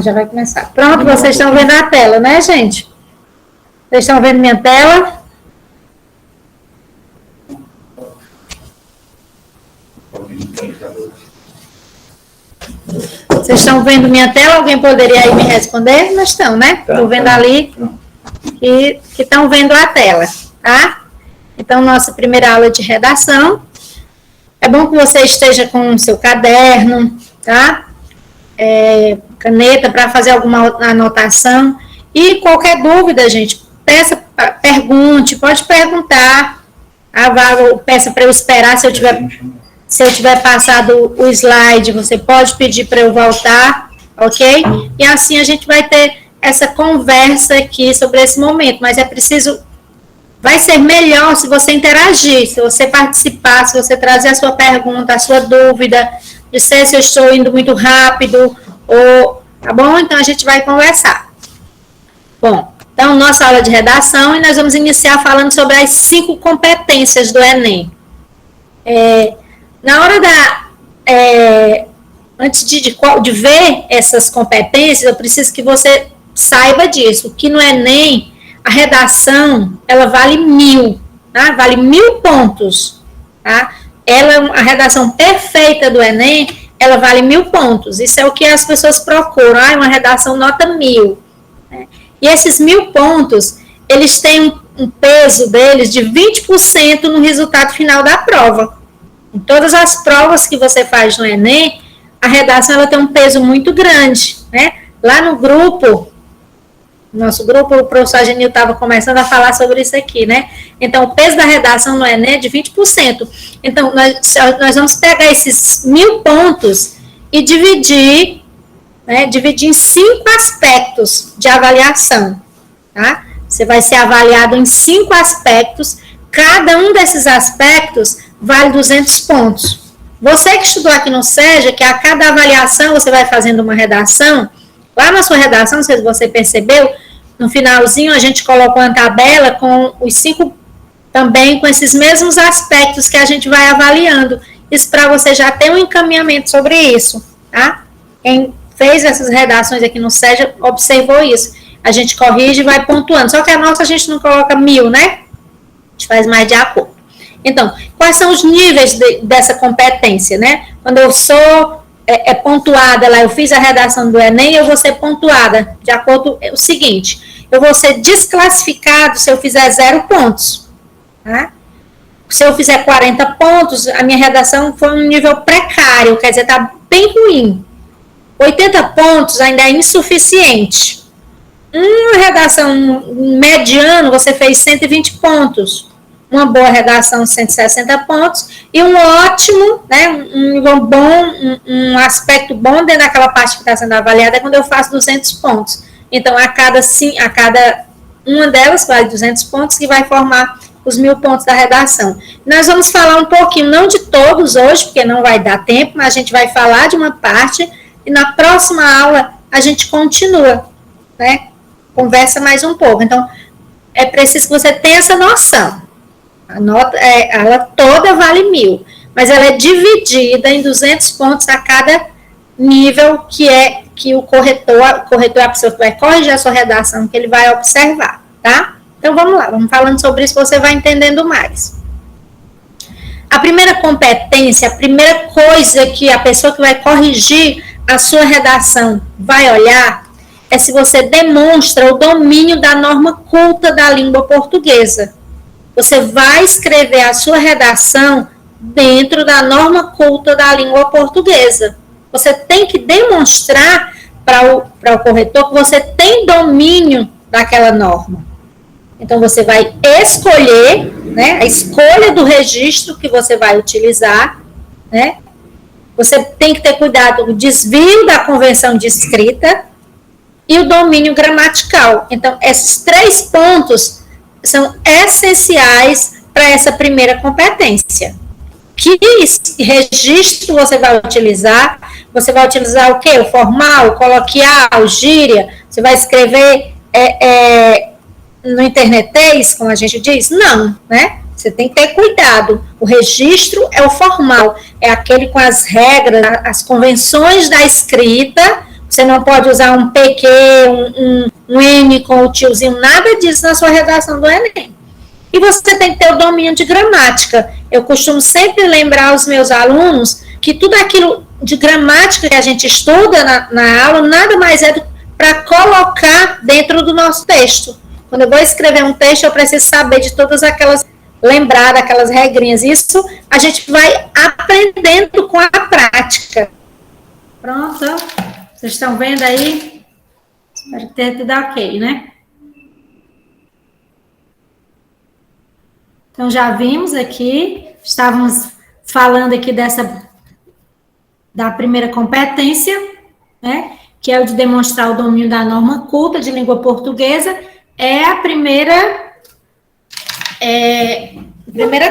Já vai começar. Pronto, vocês estão vendo a tela, né, gente? Vocês estão vendo minha tela? Vocês estão vendo minha tela? Alguém poderia aí me responder? Não estão, né? Estou vendo ali que estão vendo a tela, tá? Então, nossa primeira aula de redação. É bom que você esteja com o seu caderno, tá? Caneta para fazer alguma anotação. E qualquer dúvida, gente, pergunte, pode perguntar. Peça para eu esperar, se eu tiver passado o slide, você pode pedir para eu voltar, ok? E assim a gente vai ter essa conversa aqui sobre esse momento, mas é preciso, vai ser melhor se você interagir, se você participar, se você trazer a sua pergunta, a sua dúvida, dizer se eu estou indo muito rápido, ou, tá bom? Então a gente vai conversar. Bom, então nossa aula de redação, e nós vamos iniciar falando sobre as 5 competências do Enem. Na hora antes de ver essas competências, eu preciso que você saiba disso, que no Enem, a redação, ela vale 1000, tá? Vale 1000 pontos, tá? A redação perfeita do Enem, ela vale 1000 pontos. Isso é o que as pessoas procuram, uma redação nota 1000. Né? E esses 1000 pontos, eles têm um peso deles de 20% no resultado final da prova. Em todas as provas que você faz no Enem, a redação ela tem um peso muito grande, né? Lá no nosso grupo, o professor Genil estava começando a falar sobre isso aqui, né? Então, o peso da redação no Enem é de 20%. Então, nós vamos pegar esses 1000 pontos e dividir em 5 aspectos de avaliação, tá? Você vai ser avaliado em 5 aspectos, cada um desses aspectos vale 200 pontos. Você que estudou aqui no SEJA, que a cada avaliação você vai fazendo uma redação, lá na sua redação, se você percebeu, no finalzinho a gente colocou uma tabela com os 5, também com esses mesmos aspectos que a gente vai avaliando. Isso para você já ter um encaminhamento sobre isso, tá? Quem fez essas redações aqui no SEJA observou isso. A gente corrige e vai pontuando. Só que a nossa a gente não coloca 1000, né? A gente faz mais de acordo. Então, quais são os níveis dessa competência, né? Quando eu sou pontuada lá, eu fiz a redação do Enem, eu vou ser pontuada de acordo com o seguinte, eu vou ser desclassificado se eu fizer 0 pontos, tá? Se eu fizer 40 pontos, a minha redação foi um nível precário, quer dizer, tá bem ruim. 80 pontos ainda é insuficiente. Uma redação mediano, você fez 120 pontos. Uma boa redação, 160 pontos, e um ótimo, né, um nível bom, um aspecto bom dentro daquela parte que está sendo avaliada é quando eu faço 200 pontos. Então, a cada uma delas vale 200 pontos, que vai formar os 1000 pontos da redação. Nós vamos falar um pouquinho, não de todos hoje, porque não vai dar tempo, mas a gente vai falar de uma parte, e na próxima aula a gente continua, né, conversa mais um pouco. Então, é preciso que você tenha essa noção. Ela toda vale 1000, mas ela é dividida em 200 pontos a cada nível que o corretor, a pessoa que vai corrigir a sua redação, que ele vai observar, tá? Então, vamos lá, vamos falando sobre isso, você vai entendendo mais. A primeira competência, a primeira coisa que a pessoa que vai corrigir a sua redação vai olhar é se você demonstra o domínio da norma culta da língua portuguesa. Você vai escrever a sua redação dentro da norma culta da língua portuguesa. Você tem que demonstrar para o corretor que você tem domínio daquela norma. Então, você vai escolher, né, a escolha do registro que você vai utilizar, né? Você tem que ter cuidado com o desvio da convenção de escrita e o domínio gramatical. Então, esses 3 pontos são essenciais para essa primeira competência. Que registro você vai utilizar? Você vai utilizar o quê? O formal, o coloquial, gíria? Você vai escrever no internetês, como a gente diz? Não, né? Você tem que ter cuidado. O registro é o formal, é aquele com as regras, as convenções da escrita, Você não pode usar um PQ, um N com o tiozinho, nada disso na sua redação do Enem. E você tem que ter o domínio de gramática. Eu costumo sempre lembrar aos meus alunos que tudo aquilo de gramática que a gente estuda na aula, nada mais é para colocar dentro do nosso texto. Quando eu vou escrever um texto, eu preciso saber de todas aquelas, lembrar daquelas regrinhas. Isso a gente vai aprendendo com a prática. Pronto. Vocês estão vendo aí? Espero que tenha tudo ok, né? Então, já vimos aqui, estávamos falando aqui da primeira competência, né? Que é o de demonstrar o domínio da norma culta de língua portuguesa. É a primeira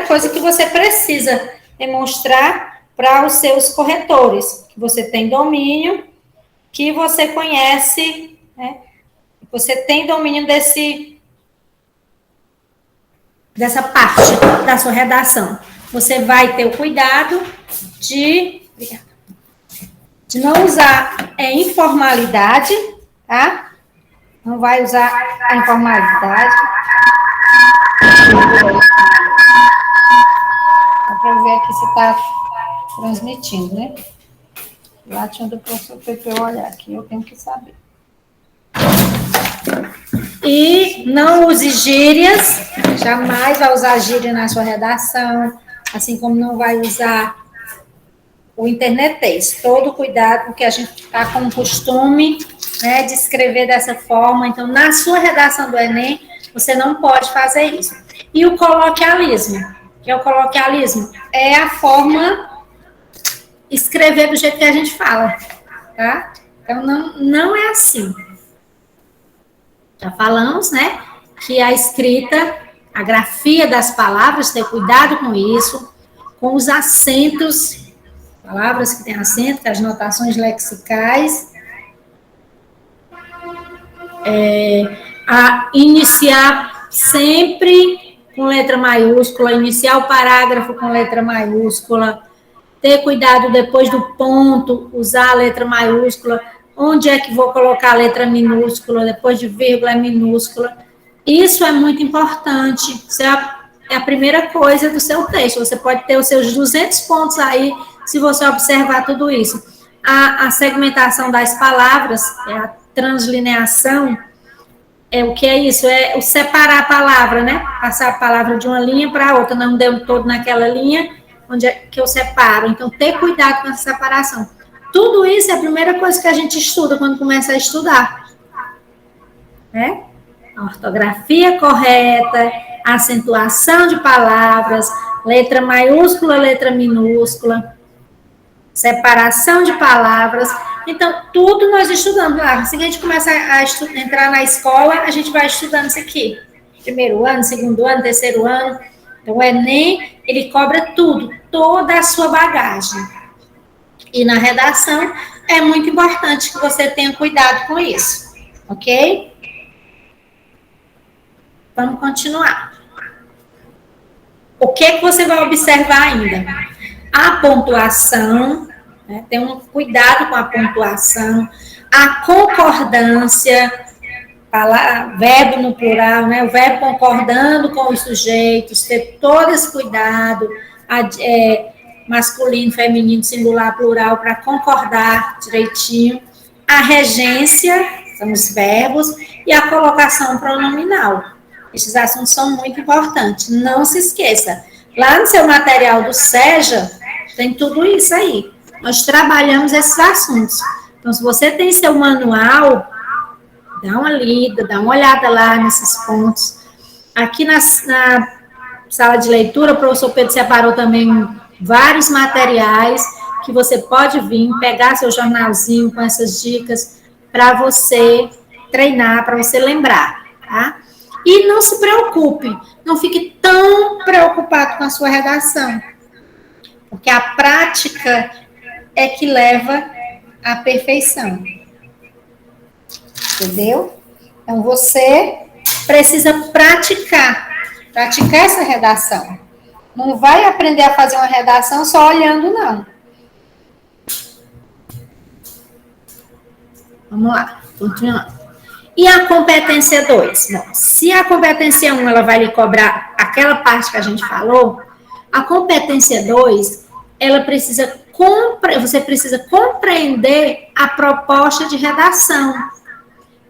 coisa que você precisa demonstrar para os seus corretores, que você tem domínio, que você conhece, né? Você tem domínio dessa parte da sua redação. Você vai ter o cuidado de não usar informalidade, tá? Não vai usar a informalidade. Dá para ver aqui se está transmitindo, né? Lá tinha do professor Pepe olhar aqui, eu tenho que saber. E não use gírias, jamais vai usar gíria na sua redação, assim como não vai usar o internetês. Todo cuidado, porque a gente está com o costume, né, de escrever dessa forma. Então, na sua redação do Enem, você não pode fazer isso. E o coloquialismo, que é o coloquialismo, é a forma escrever do jeito que a gente fala, tá? Então, não é assim. Já falamos, né, que a escrita, a grafia das palavras, ter cuidado com isso, com os acentos, palavras que têm acento, com as notações lexicais, a iniciar sempre com letra maiúscula, iniciar o parágrafo com letra maiúscula, ter cuidado depois do ponto, usar a letra maiúscula. Onde é que vou colocar a letra minúscula, depois de vírgula é minúscula. Isso é muito importante. Isso é a primeira coisa do seu texto. Você pode ter os seus 200 pontos aí, se você observar tudo isso. A segmentação das palavras, a translineação, o que é isso? É o separar a palavra, né? Passar a palavra de uma linha para outra, não deu todo naquela linha, onde é que eu separo. Então, ter cuidado com essa separação. Tudo isso é a primeira coisa que a gente estuda quando começa a estudar. Né? A ortografia correta, a acentuação de palavras, letra maiúscula, letra minúscula, separação de palavras. Então, tudo nós estudamos lá. Assim que a gente começa a entrar na escola, a gente vai estudando isso aqui. Primeiro ano, segundo ano, terceiro ano. Então, o Enem, ele cobra tudo, toda a sua bagagem. E na redação, é muito importante que você tenha cuidado com isso, ok? Vamos continuar. O que você vai observar ainda? A pontuação, né? Tem um cuidado com a pontuação, a concordância, verbo no plural, né? O verbo concordando com os sujeitos, ter todo esse cuidado, masculino, feminino, singular, plural, para concordar direitinho. A regência, são os verbos, e a colocação pronominal. Esses assuntos são muito importantes. Não se esqueça. Lá no seu material do SEJA, tem tudo isso aí. Nós trabalhamos esses assuntos. Então, se você tem seu manual, dá uma lida, dá uma olhada lá nesses pontos. Aqui na sala de leitura, o professor Pedro separou também vários materiais que você pode vir, pegar seu jornalzinho com essas dicas para você treinar, para você lembrar, tá? E não se preocupe, não fique tão preocupado com a sua redação, porque a prática é que leva à perfeição. Entendeu? Então, você precisa praticar essa redação. Não vai aprender a fazer uma redação só olhando, não. Vamos lá, continuando. E a competência 2? Bom, se a competência 1 ela vai lhe cobrar aquela parte que a gente falou, a competência 2, você precisa compreender a proposta de redação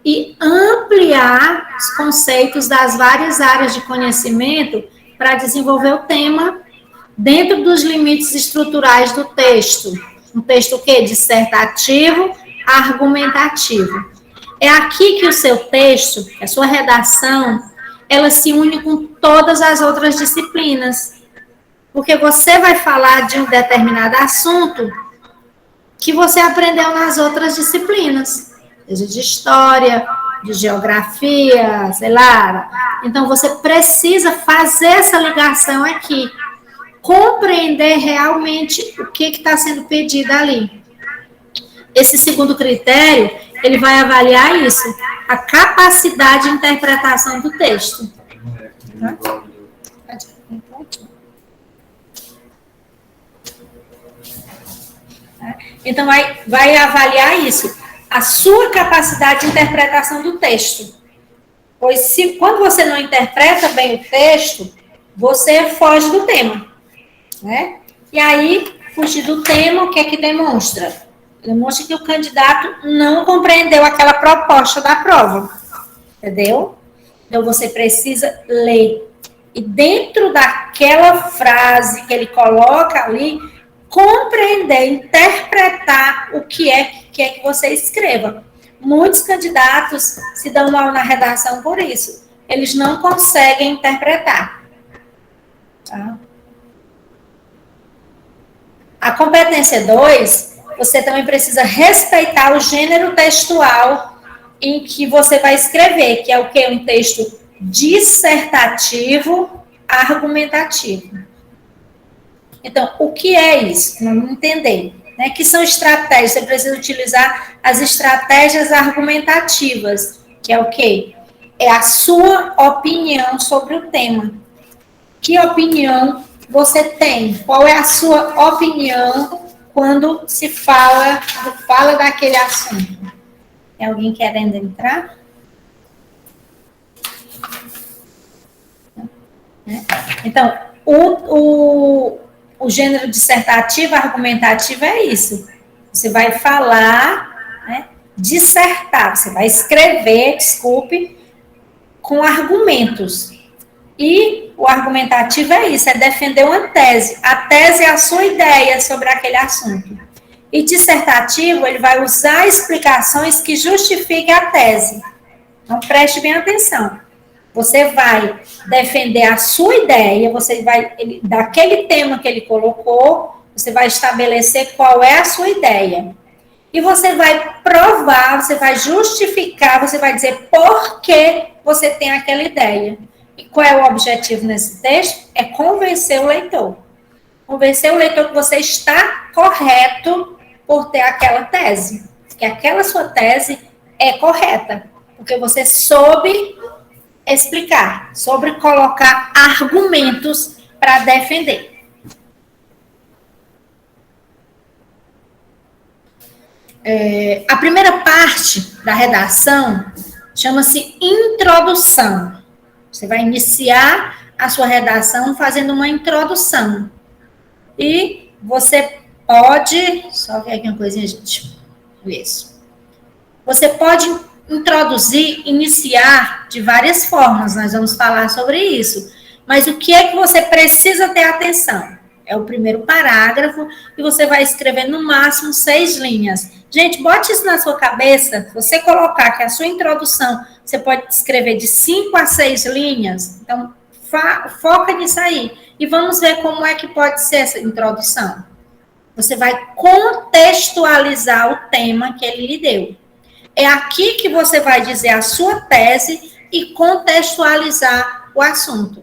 e ampliar os conceitos das várias áreas de conhecimento para desenvolver o tema dentro dos limites estruturais do texto. Um texto o quê? Dissertativo, argumentativo. É aqui que o seu texto, a sua redação, ela se une com todas as outras disciplinas. Porque você vai falar de um determinado assunto que você aprendeu nas outras disciplinas, seja de história, de geografia, sei lá. Então, você precisa fazer essa ligação aqui, compreender realmente o que está sendo pedido ali. Esse segundo critério, ele vai avaliar isso, a capacidade de interpretação do texto. Tá? Então, vai avaliar isso, a sua capacidade de interpretação do texto. Pois quando você não interpreta bem o texto, você foge do tema, né? E aí, fugir do tema, o que é que demonstra? Demonstra que o candidato não compreendeu aquela proposta da prova, entendeu? Então, você precisa ler. E dentro daquela frase que ele coloca ali, compreender, interpretar o que é que você escreva. Muitos candidatos se dão mal na redação por isso. Eles não conseguem interpretar. Tá? A competência 2, você também precisa respeitar o gênero textual em que você vai escrever, que é o quê? Um texto dissertativo, argumentativo. Então, o que é isso? Vamos entender. Né? Que são estratégias, você precisa utilizar as estratégias argumentativas, que é o quê? É a sua opinião sobre o tema. Que opinião você tem? Qual é a sua opinião quando se fala daquele assunto? Tem alguém querendo entrar? Então, o gênero dissertativo, argumentativo é isso. Você vai falar, né, dissertar, você vai escrever, com argumentos. E o argumentativo é isso, é defender uma tese. A tese é a sua ideia sobre aquele assunto. E dissertativo, ele vai usar explicações que justifiquem a tese. Então, preste bem atenção. Você vai defender a sua ideia, daquele tema que ele colocou, você vai estabelecer qual é a sua ideia. E você vai provar, você vai justificar, você vai dizer por que você tem aquela ideia. E qual é o objetivo nesse texto? É convencer o leitor. Convencer o leitor que você está correto por ter aquela tese. Que aquela sua tese é correta. Porque você soube explicar, sobre colocar argumentos para defender. A primeira parte da redação chama-se introdução. Você vai iniciar a sua redação fazendo uma introdução. E você pode... Só ver aqui uma coisinha, gente. Isso. Você pode introduzir, iniciar de várias formas, nós vamos falar sobre isso. Mas o que é que você precisa ter atenção? É o primeiro parágrafo e você vai escrever no máximo 6 linhas. Gente, bote isso na sua cabeça, você colocar que a sua introdução, você pode escrever de 5 a 6 linhas, então foca nisso aí. E vamos ver como é que pode ser essa introdução. Você vai contextualizar o tema que ele lhe deu. É aqui que você vai dizer a sua tese e contextualizar o assunto.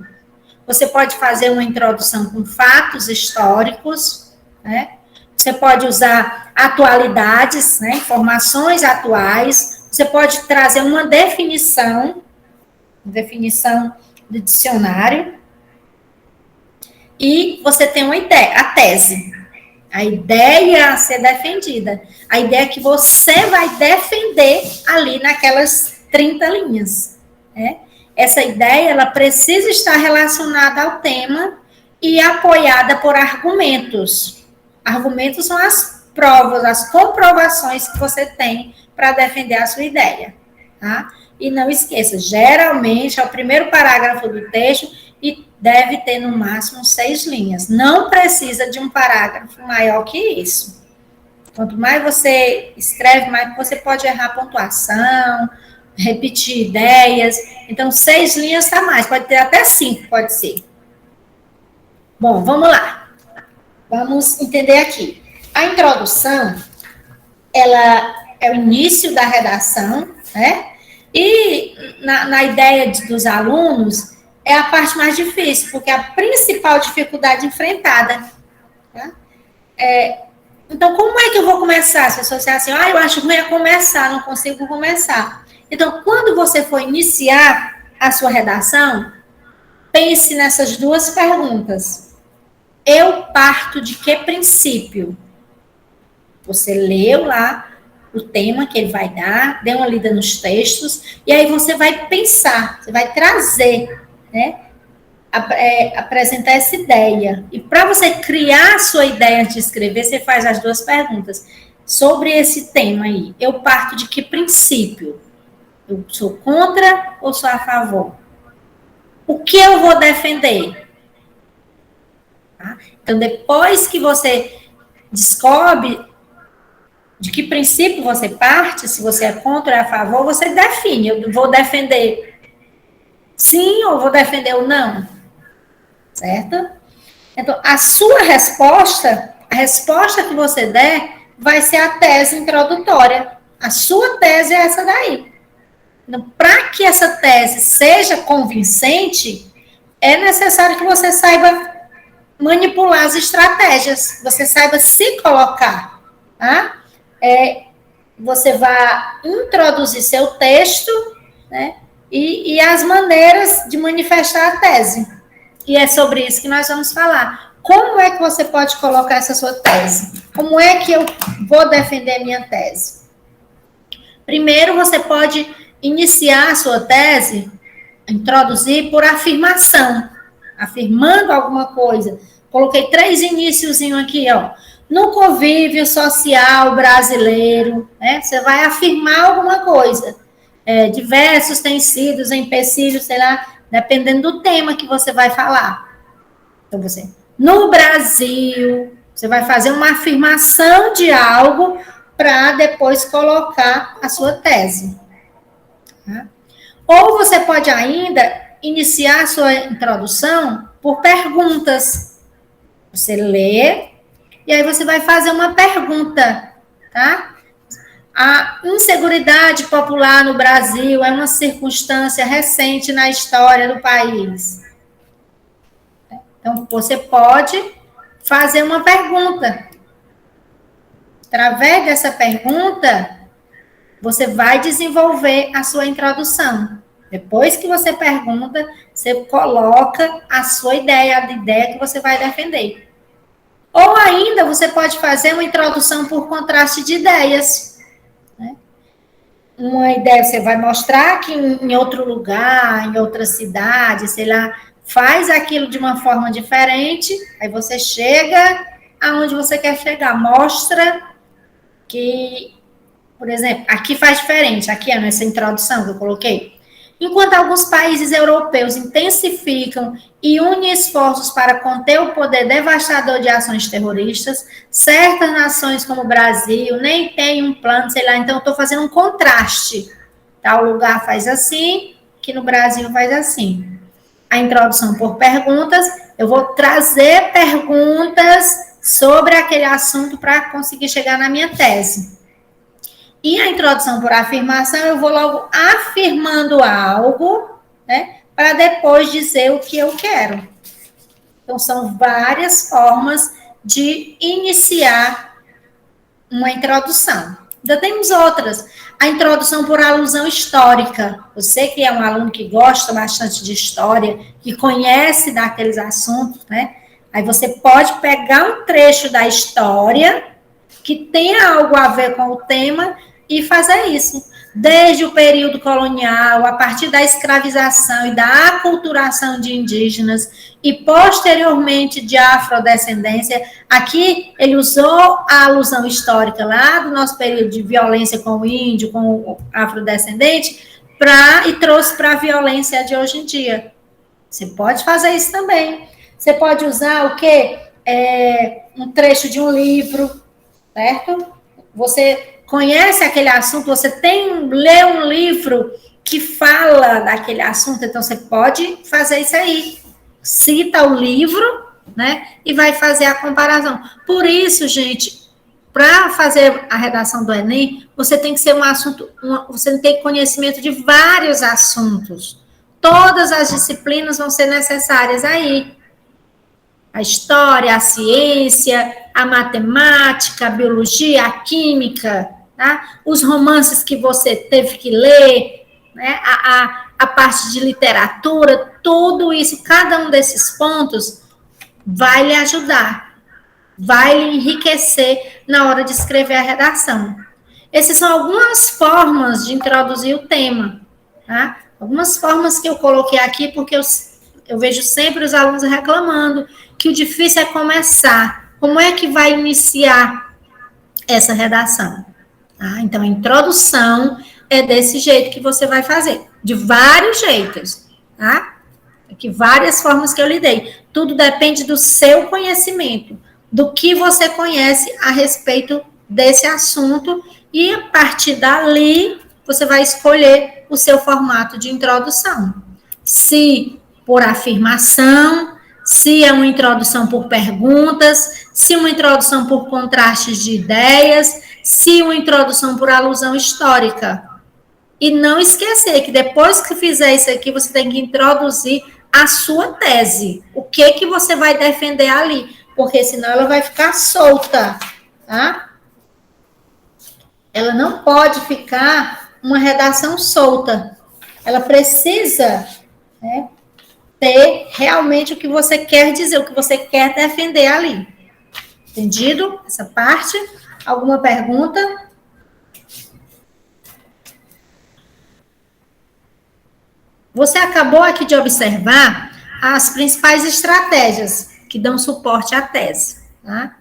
Você pode fazer uma introdução com fatos históricos, né? Você pode usar atualidades, né? Informações atuais. Você pode trazer uma definição do dicionário. E você tem uma ideia, a tese. A ideia a ser defendida. A ideia é que você vai defender ali naquelas 30 linhas. Né? Essa ideia, ela precisa estar relacionada ao tema e apoiada por argumentos. Argumentos são as provas, as comprovações que você tem para defender a sua ideia. Tá? E não esqueça, geralmente é o primeiro parágrafo do texto e deve ter no máximo 6 linhas. Não precisa de um parágrafo maior que isso. Quanto mais você escreve, mais você pode errar pontuação, repetir ideias. Então, 6 linhas está mais, pode ter até 5, pode ser. Bom, vamos lá. Vamos entender aqui. A introdução, ela é o início da redação, né? E na ideia dos alunos, é a parte mais difícil, porque é a principal dificuldade enfrentada. Tá? Então, como é que eu vou começar? Se você assim, eu acho ruim começar, não consigo começar. Então, quando você for iniciar a sua redação, pense nessas 2 perguntas. Eu parto de que princípio? Você leu lá o tema que ele vai dar, dê uma lida nos textos, e aí você vai pensar, você vai trazer, né? Apresentar essa ideia. E para você criar a sua ideia de escrever, você faz as 2 perguntas. Sobre esse tema aí, eu parto de que princípio? Eu sou contra ou sou a favor? O que eu vou defender? Tá? Então, depois que você descobre de que princípio você parte, se você é contra ou é a favor, você define. Eu vou defender sim ou vou defender o não. Certo? Então, a sua resposta, a resposta que você der, vai ser a tese introdutória. A sua tese é essa daí. Então, para que essa tese seja convincente, é necessário que você saiba manipular as estratégias, você saiba se colocar, tá? Você vai introduzir seu texto, né? E as maneiras de manifestar a tese. E é sobre isso que nós vamos falar. Como é que você pode colocar essa sua tese? Como é que eu vou defender minha tese? Primeiro, você pode iniciar a sua tese, introduzir por afirmação, afirmando alguma coisa. Coloquei 3 iniciozinhos aqui, ó. No convívio social brasileiro, né? Você vai afirmar alguma coisa. Diversos têm sido empecilhos, sei lá, dependendo do tema que você vai falar. Então, no Brasil, você vai fazer uma afirmação de algo para depois colocar a sua tese. Tá? Ou você pode ainda iniciar a sua introdução por perguntas. Você lê, e aí você vai fazer uma pergunta, tá? A inseguridade popular no Brasil é uma circunstância recente na história do país. Então, você pode fazer uma pergunta. Através dessa pergunta, você vai desenvolver a sua introdução. Depois que você pergunta, você coloca a sua ideia, a ideia que você vai defender. Ou ainda, você pode fazer uma introdução por contraste de ideias. Uma ideia, você vai mostrar que em outro lugar, em outra cidade, sei lá, faz aquilo de uma forma diferente, aí você chega aonde você quer chegar, mostra que, por exemplo, aqui faz diferente, aqui é nessa introdução que eu coloquei. Enquanto alguns países europeus intensificam e unem esforços para conter o poder devastador de ações terroristas, certas nações como o Brasil nem têm um plano, sei lá, então eu estou fazendo um contraste. Tal lugar faz assim, que no Brasil faz assim. A introdução por perguntas, eu vou trazer perguntas sobre aquele assunto para conseguir chegar na minha tese. E a introdução por afirmação, eu vou logo afirmando algo, né, para depois dizer o que eu quero. Então, são várias formas de iniciar uma introdução. Ainda temos outras. A introdução por alusão histórica. Você que é um aluno que gosta bastante de história, que conhece daqueles assuntos, né? Aí você pode pegar um trecho da história que tenha algo a ver com o tema e fazer isso. Desde o período colonial, a partir da escravização e da aculturação de indígenas e posteriormente de afrodescendência. Aqui ele usou a alusão histórica lá do nosso período de violência com o índio, com o afrodescendente, e trouxe para a violência de hoje em dia. Você pode fazer isso também. Você pode usar o quê? Um trecho de um livro, certo? Você conhece aquele assunto, você lê um livro que fala daquele assunto, então você pode fazer isso aí. Cita o livro, né? E vai fazer a comparação. Por isso, gente, para fazer a redação do Enem, você tem que ser você tem conhecimento de vários assuntos. Todas as disciplinas vão ser necessárias aí. A história, a ciência, a matemática, a biologia, a química, tá? Os romances que você teve que ler, né? A parte de literatura, tudo isso, cada um desses pontos vai lhe ajudar, vai lhe enriquecer na hora de escrever a redação. Essas são algumas formas de introduzir o tema, tá? Algumas formas que eu coloquei aqui, porque eu vejo sempre os alunos reclamando que o difícil é começar. Como é que vai iniciar essa redação? Tá? Então, a introdução é desse jeito que você vai fazer, de vários jeitos, tá? Aqui várias formas que eu lhe dei. Tudo depende do seu conhecimento, do que você conhece a respeito desse assunto, e a partir dali você vai escolher o seu formato de introdução. Se por afirmação, se é uma introdução por perguntas, se uma introdução por contrastes de ideias, se uma introdução por alusão histórica. E não esquecer que depois que fizer isso aqui, você tem que introduzir a sua tese. O que você vai defender ali, porque senão ela vai ficar solta, tá? Ela não pode ficar uma redação solta. Ela precisa, né, ter realmente o que você quer dizer, o que você quer defender ali. Entendido? Essa parte? Alguma pergunta? Você acabou aqui de observar as principais estratégias que dão suporte à tese, tá?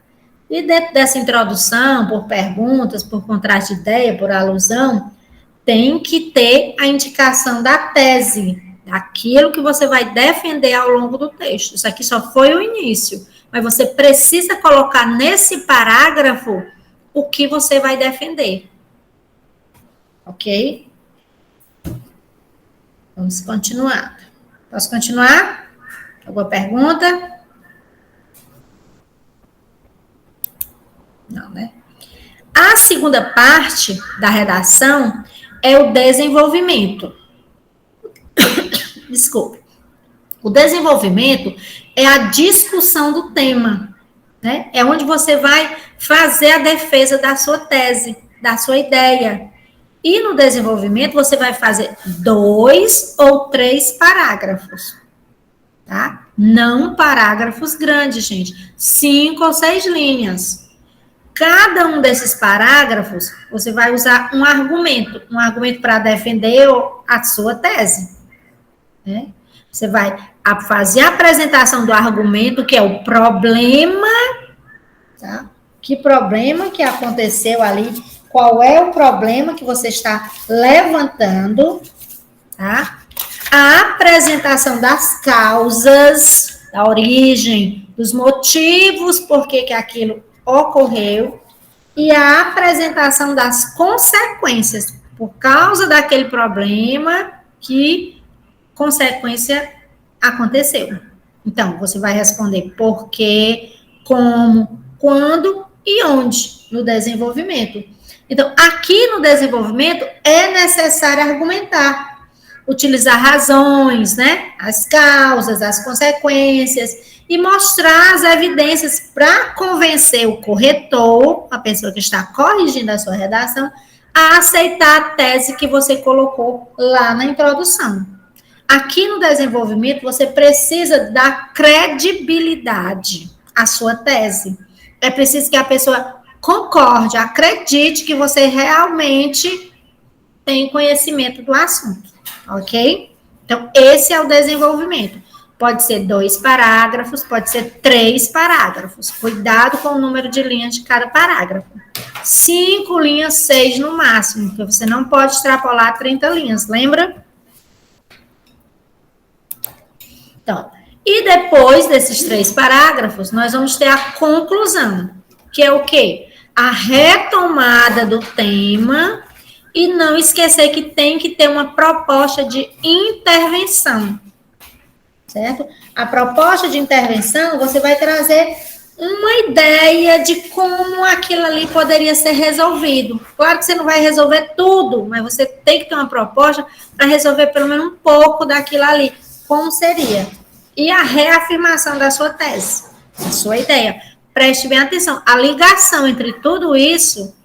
E dentro dessa introdução, por perguntas, por contraste de ideia, por alusão, tem que ter a indicação da tese, daquilo que você vai defender ao longo do texto. Isso aqui só foi o início, mas você precisa colocar nesse parágrafo o que você vai defender. Ok? Vamos continuar. Posso continuar? Alguma pergunta? Não, né? A segunda parte da redação é o desenvolvimento. Desculpe. O desenvolvimento é a discussão do tema, né? É onde você vai fazer a defesa da sua tese, da sua ideia. E no desenvolvimento, você vai fazer 2 ou 3 parágrafos, tá? Não parágrafos grandes, gente. 5 ou 6 linhas. Cada um desses parágrafos, você vai usar um argumento para defender a sua tese, né? Você vai fazer a apresentação do argumento, que é o problema, tá? Que problema que aconteceu ali? Qual é o problema que você está levantando, tá? A apresentação das causas, da origem, dos motivos por que aquilo ocorreu, e a apresentação das consequências, por causa daquele problema, que consequência aconteceu. Então, você vai responder por quê, como, quando e onde no desenvolvimento. Então, aqui no desenvolvimento é necessário argumentar, utilizar razões, né? As causas, as consequências, e mostrar as evidências para convencer o corretor, a pessoa que está corrigindo a sua redação, a aceitar a tese que você colocou lá na introdução. Aqui no desenvolvimento, você precisa dar credibilidade à sua tese. É preciso que a pessoa concorde, acredite que você realmente tem conhecimento do assunto, ok? Então, esse é o desenvolvimento. Pode ser 2 parágrafos, pode ser 3 parágrafos. Cuidado com o número de linhas de cada parágrafo. 5 linhas, 6 no máximo, porque você não pode extrapolar 30 linhas, lembra? Então, e depois desses 3 parágrafos, nós vamos ter a conclusão, que é o quê? A retomada do tema e não esquecer que tem que ter uma proposta de intervenção, certo? A proposta de intervenção, você vai trazer uma ideia de como aquilo ali poderia ser resolvido. Claro que você não vai resolver tudo, mas você tem que ter uma proposta para resolver pelo menos um pouco daquilo ali. Como seria? E a reafirmação da sua tese, a sua ideia. Preste bem atenção. A ligação entre tudo isso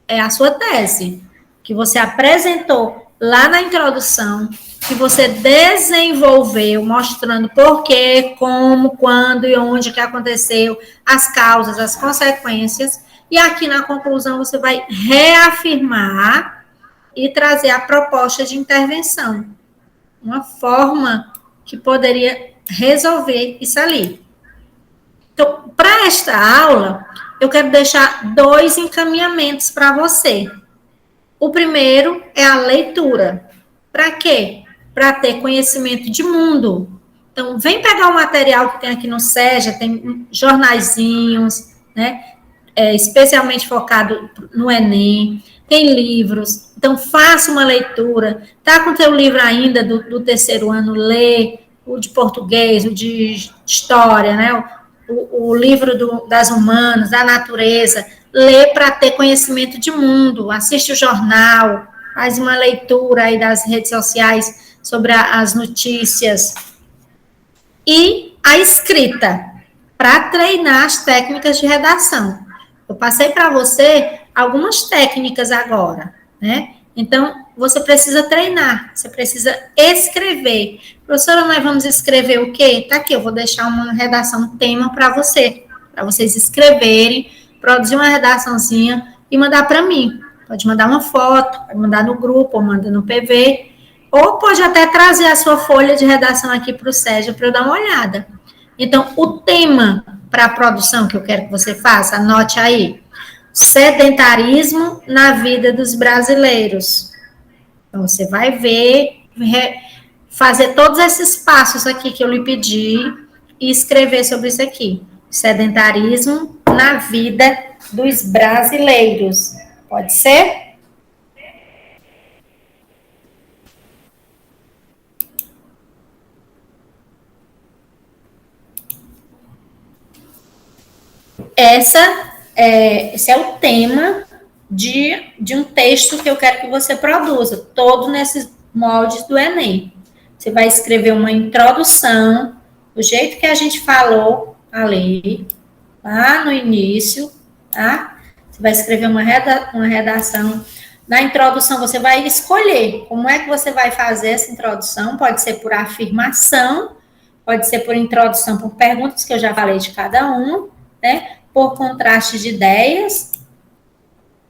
é a sua tese, que você apresentou lá na introdução, que você desenvolveu, mostrando por quê, como, quando e onde que aconteceu, as causas, as consequências, e aqui na conclusão você vai reafirmar e trazer a proposta de intervenção, uma forma que poderia resolver isso ali. Então, para esta aula, eu quero deixar 2 encaminhamentos para você. O primeiro é a leitura. Para quê? Para ter conhecimento de mundo. Então, vem pegar o material que tem aqui no SEJA, tem jornaizinhos, né? Especialmente focado no Enem, tem livros. Então, faça uma leitura. Tá com o teu livro ainda do terceiro ano, lê o de português, o de história, né? O livro das humanas, da natureza, lê para ter conhecimento de mundo, assiste o jornal, faz uma leitura aí das redes sociais sobre as notícias. E a escrita, para treinar as técnicas de redação. Eu passei para você algumas técnicas agora, né? Então, você precisa treinar, você precisa escrever. Professora, nós vamos escrever o quê? Tá aqui, eu vou deixar uma redação, um tema para vocês escreverem, produzir uma redaçãozinha e mandar para mim. Pode mandar uma foto, pode mandar no grupo, ou manda no PV, ou pode até trazer a sua folha de redação aqui para o Sérgio para eu dar uma olhada. Então, o tema para a produção que eu quero que você faça, anote aí. Sedentarismo na vida dos brasileiros. Então, você vai ver, fazer todos esses passos aqui que eu lhe pedi e escrever sobre isso aqui. Sedentarismo na vida dos brasileiros. Pode ser? Esse é o tema de um texto que eu quero que você produza, todo nesses moldes do Enem. Você vai escrever uma introdução, do jeito que a gente falou ali, lá no início, tá? Você vai escrever uma redação. Na introdução, você vai escolher como é que você vai fazer essa introdução. Pode ser por afirmação, pode ser por introdução, por perguntas, que eu já falei de cada um, né? Por contraste de ideias,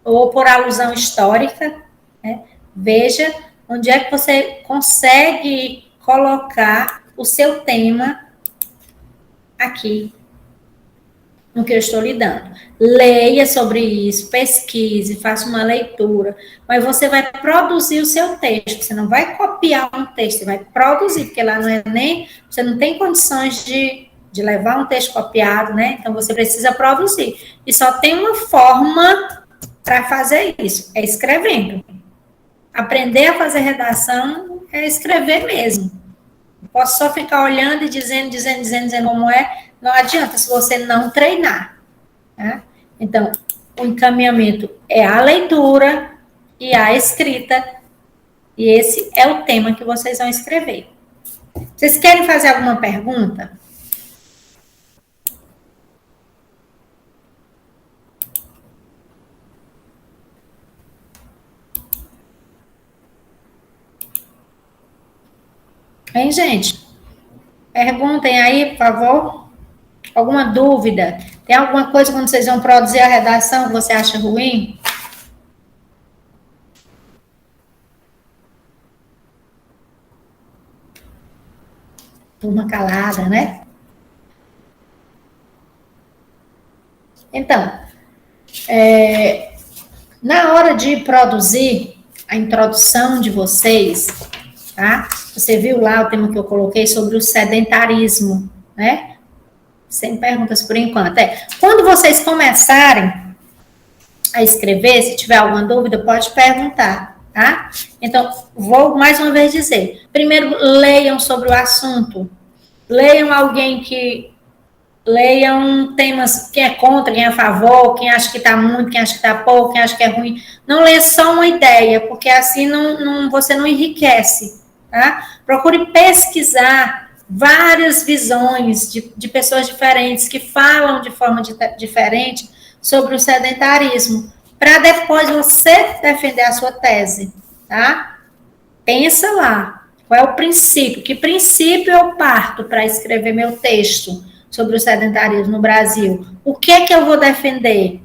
ou por alusão histórica, né? Veja onde é que você consegue colocar o seu tema aqui no que eu estou lhe dando. Leia sobre isso, pesquise, faça uma leitura, mas você vai produzir o seu texto, você não vai copiar um texto, você vai produzir, porque lá não é nem, você não tem condições de levar um texto copiado, né? Então você precisa produzir. E só tem uma forma para fazer isso, é escrevendo. Aprender a fazer redação é escrever mesmo. Posso só ficar olhando e dizendo como é, não adianta se você não treinar. Tá? Então, o encaminhamento é a leitura e a escrita, e esse é o tema que vocês vão escrever. Vocês querem fazer alguma pergunta? Hein, gente? Perguntem aí, por favor. Alguma dúvida? Tem alguma coisa quando vocês vão produzir a redação que você acha ruim? Turma calada, né? Então, na hora de produzir a introdução de vocês, tá? Você viu lá o tema que eu coloquei sobre o sedentarismo, né? Sem perguntas por enquanto. Quando vocês começarem a escrever, se tiver alguma dúvida, pode perguntar, tá? Então, vou mais uma vez dizer. Primeiro, leiam sobre o assunto. Leiam alguém que... Leiam temas, quem é contra, quem é a favor, quem acha que está muito, quem acha que está pouco, quem acha que é ruim. Não leia só uma ideia, porque assim você não enriquece, tá? Procure pesquisar várias visões de pessoas diferentes que falam de forma diferente sobre o sedentarismo, para depois você defender a sua tese, tá? Pensa lá, qual é o princípio? Que princípio eu parto para escrever meu texto sobre o sedentarismo no Brasil? O que é que eu vou defender?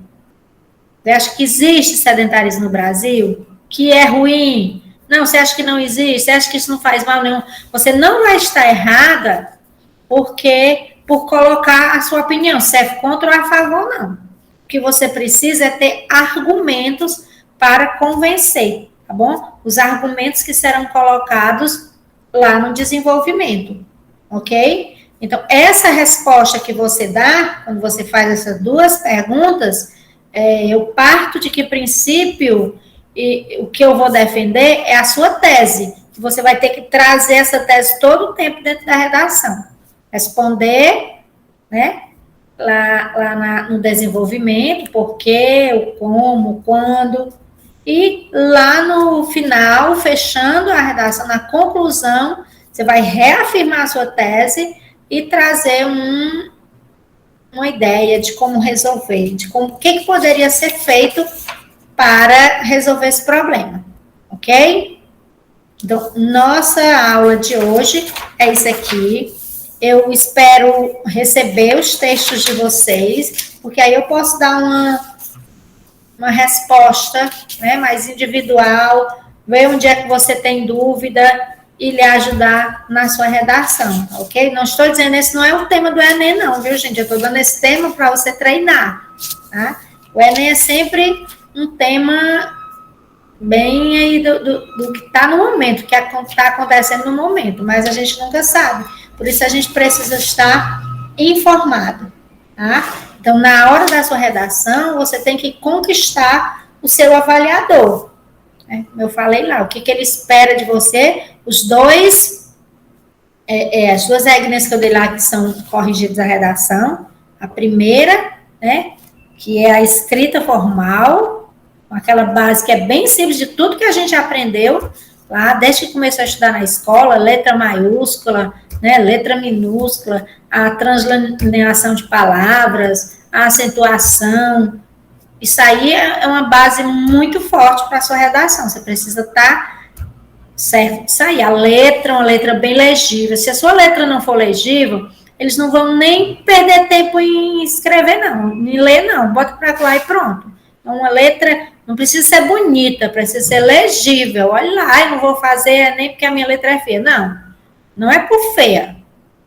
Você acha que existe sedentarismo no Brasil? Que é ruim? Não, você acha que não existe? Você acha que isso não faz mal nenhum? Você não vai estar errada por colocar a sua opinião, se é contra ou a favor, não. O que você precisa é ter argumentos para convencer, tá bom? Os argumentos que serão colocados lá no desenvolvimento, ok? Então, essa resposta que você dá, quando você faz essas duas perguntas, eu parto de que princípio e o que eu vou defender é a sua tese. Você vai ter que trazer essa tese todo o tempo dentro da redação. Responder, né, lá no desenvolvimento, por quê, o como, o quando, e lá no final, fechando a redação, na conclusão, você vai reafirmar a sua tese e trazer uma ideia de como resolver, de o que poderia ser feito para resolver esse problema, ok? Então, nossa aula de hoje é isso aqui. Eu espero receber os textos de vocês, porque aí eu posso dar uma resposta, né, mais individual, ver onde é que você tem dúvida e lhe ajudar na sua redação, ok? Não estou dizendo, esse não é o tema do Enem, não, viu, gente? Eu estou dando esse tema para você treinar, tá? O Enem é sempre um tema bem aí do que está no momento, que está acontecendo no momento, mas a gente nunca sabe. Por isso a gente precisa estar informado, tá? Então, na hora da sua redação, você tem que conquistar o seu avaliador, né? Eu falei lá, o que ele espera de você, as duas regrinhas que eu dei lá que são corrigidas a redação. A primeira, né, que é a escrita formal, com aquela base que é bem simples de tudo que a gente aprendeu lá, desde que começou a estudar na escola, letra maiúscula, né, letra minúscula, a translineação de palavras, a acentuação. Isso aí é uma base muito forte para a sua redação. Você precisa estar certo disso aí. A letra é uma letra bem legível. Se a sua letra não for legível, eles não vão nem perder tempo em escrever, não, em ler, não. Bota para lá e pronto. Então, uma letra não precisa ser bonita, precisa ser legível. Olha lá, eu não vou fazer nem porque a minha letra é feia. Não, não é por feia,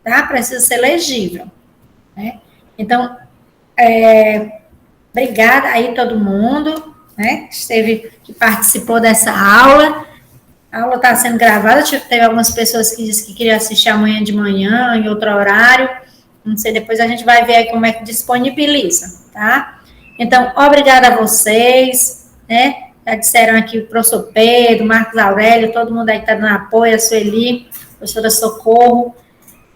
tá? Precisa ser legível, né? Então, obrigada aí todo mundo, né, que participou dessa aula. A aula está sendo gravada, teve algumas pessoas que disseram que queriam assistir amanhã de manhã, em outro horário, não sei, depois a gente vai ver aí como é que disponibiliza, tá? Então, obrigada a vocês, né, já disseram aqui o professor Pedro, Marcos Aurélio, todo mundo aí que está dando apoio, a Sueli, a professora Socorro,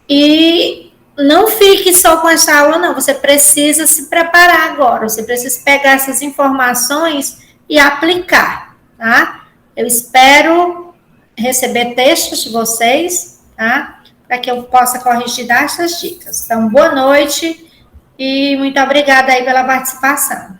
e não fique só com essa aula, não, você precisa se preparar agora, você precisa pegar essas informações e aplicar, tá? Eu espero receber textos de vocês, tá? Para que eu possa corrigir essas dicas. Então, boa noite e muito obrigada aí pela participação.